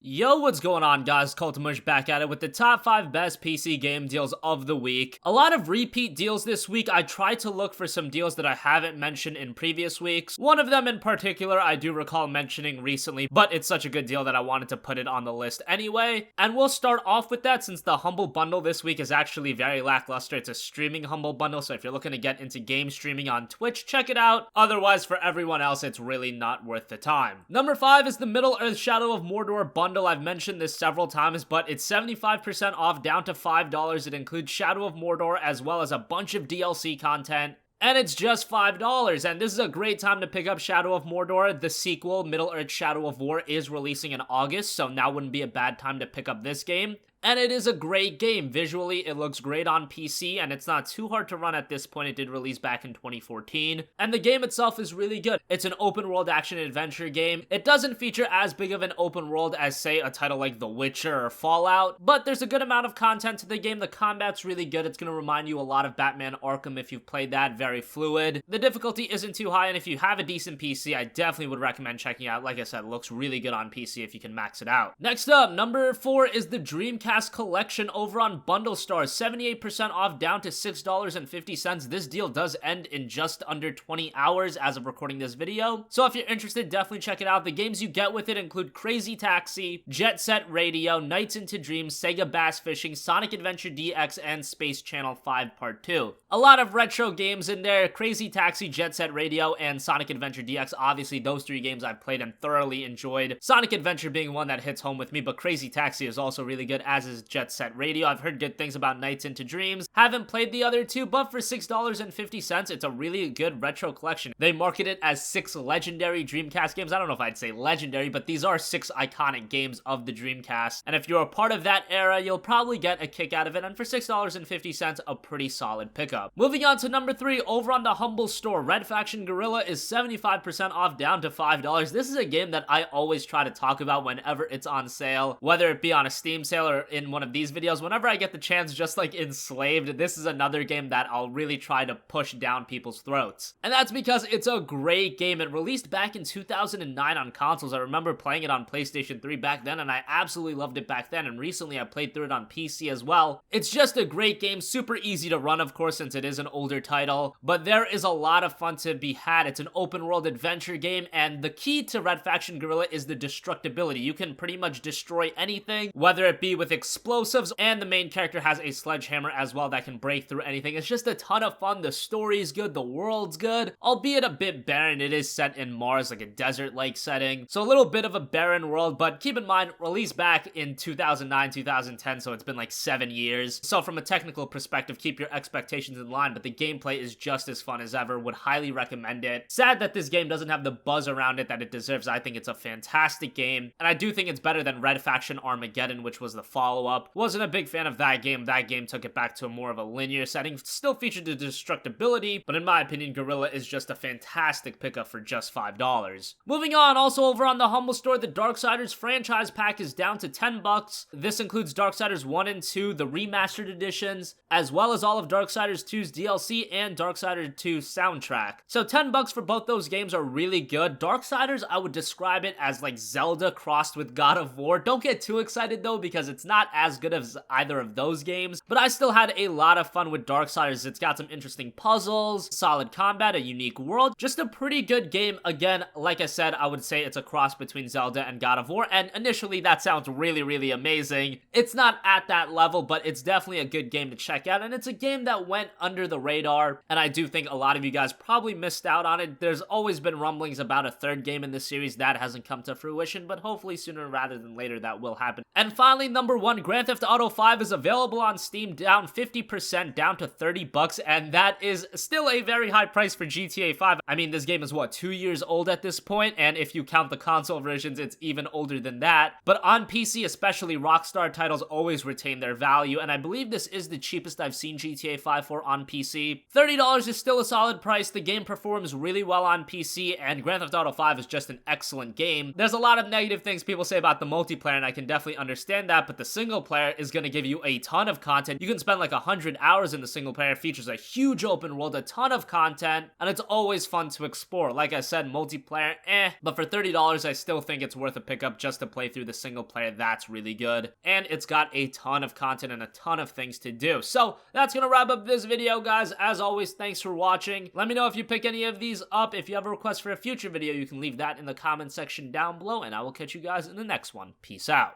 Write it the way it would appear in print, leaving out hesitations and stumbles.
Yo, what's going on, guys? CultofMush back at it with the top 5 best PC game deals of the week. A lot of repeat deals this week. I tried to look for some deals that I haven't mentioned in previous weeks. One of them in particular I do recall mentioning recently, but it's such a good deal that I wanted to put it on the list anyway. And we'll start off with that since the Humble Bundle this week is actually very lackluster. It's a streaming Humble Bundle, so if you're looking to get into game streaming on Twitch, check it out. Otherwise, for everyone else, it's really not worth the time. Number 5 is the Middle-earth Shadow of Mordor bundle. I've mentioned this several times, but it's 75% off down to $5. It includes Shadow of Mordor as well as a bunch of DLC content. And it's just $5, and this is a great time to pick up Shadow of Mordor. The sequel, Middle-earth Shadow of War, is releasing in August, so now wouldn't be a bad time to pick up this game. And it is a great game. Visually, it looks great on PC, and it's not too hard to run at this point. It did release back in 2014. And the game itself is really good. It's an open-world action-adventure game. It doesn't feature as big of an open world as, say, a title like The Witcher or Fallout, but there's a good amount of content to the game. The combat's really good. It's going to remind you a lot of Batman Arkham if you've played that. Very fluid. The difficulty isn't too high, and if you have a decent PC, I definitely would recommend checking it out. Like I said, it looks really good on PC if you can max it out. Next up, number 4 is the Dreamcast Collection over on Bundle Stars, 78% off down to $6.50. This deal does end in just under 20 hours as of recording this video, so if you're interested, definitely check it out. The games you get with it include Crazy Taxi, Jet Set Radio, Nights into Dreams, Sega Bass Fishing, Sonic Adventure DX, and Space Channel 5 Part 2. A lot of retro games in there. Crazy Taxi, Jet Set Radio, and Sonic Adventure DX. Obviously, those 3 games I've played and thoroughly enjoyed. Sonic Adventure being one that hits home with me, but Crazy Taxi is also really good, as is Jet Set Radio. I've heard good things about Nights into Dreams. Haven't played the other 2, but for $6.50, it's a really good retro collection. They market it as 6 legendary Dreamcast games. I don't know if I'd say legendary, but these are 6 iconic games of the Dreamcast. And if you're a part of that era, you'll probably get a kick out of it. And for $6.50, a pretty solid pickup. Moving on to number 3, over on the Humble Store, Faction Guerilla is 75% off down to $5. This is a game that I always try to talk about whenever it's on sale, whether it be on a Steam sale or in one of these videos. Whenever I get the chance, just like Enslaved, this is another game that I'll really try to push down people's throats. And that's because it's a great game. It released back in 2009 on consoles. I remember playing it on PlayStation 3 back then, and I absolutely loved it back then, and recently I played through it on PC as well. It's just a great game, super easy to run, of course, since it is an older title, but there is a lot of fun to be had. It's an open world adventure game, and the key to Faction Guerilla is the destructibility. You can pretty much destroy anything, whether it be with explosives, and the main character has a sledgehammer as well that can break through anything. It's just a ton of fun. The story's good, the world's good, albeit a bit barren. It is set in Mars, like a desert-like setting, so a little bit of a barren world, but keep in mind, released back in 2009, 2010, so it's been like 7 years. So from a technical perspective, keep your expectations in line, but the gameplay is just as fun as ever. Would highly recommend it. Sad that this game doesn't have the buzz around it that it deserves. I think it's a fantastic game, and I do think it's better than Red Faction Armageddon, which was the follow-up. Wasn't a big fan of that game. That game took it back to more of a linear setting. Still featured the destructibility, but in my opinion, Guerrilla is just a fantastic pickup for just $5. Moving on, also over on the Humble Store, the Darksiders franchise pack is down to $10. This includes Darksiders 1 and 2, the remastered editions, as well as all of Darksiders 2's DLC and Darksiders 2 soundtrack. So $10 for both those games are really good. Darksiders, I would describe it as like Zelda crossed with God of War. Don't get too excited though, because it's not as good as either of those games, but I still had a lot of fun with Darksiders. It's got some interesting puzzles, solid combat, a unique world, just a pretty good game. Again, like I said, I would say it's a cross between Zelda and God of War, and initially that sounds really, really amazing. It's not at that level, but it's definitely a good game to check out, and it's a game that went under the radar, and I do think a lot of you guys probably missed out on it. There's always been rumblings about a third game in the series. That hasn't come to fruition, but hopefully sooner rather than later that will happen. And finally, number 1, Grand Theft Auto 5 is available on Steam, down 50%, down to $30, and that is still a very high price for GTA 5. I mean, this game is what, 2 years old at this point, and if you count the console versions, it's even older than that. But on PC especially, Rockstar titles always retain their value, and I believe this is the cheapest I've seen GTA 5 for on PC. $30 is still a solid price. The game performs really well on PC, and Grand Theft Auto 5 is just an excellent game. There's a lot of negative things people say about the multiplayer, and I can definitely understand that, but the single player is going to give you a ton of content. You can spend like 100 hours in the single player, features a huge open world, a ton of content, and it's always fun to explore. Like I said, multiplayer, but for $30, I still think it's worth a pickup just to play through the single player. That's really good. And it's got a ton of content and a ton of things to do. So that's going to wrap up this video, guys. As always, thanks for watching. Let me know if you pick any of these up. If you have a request for a future video, you can leave that in the comment section down below, and I will catch you guys in the next one. Peace out.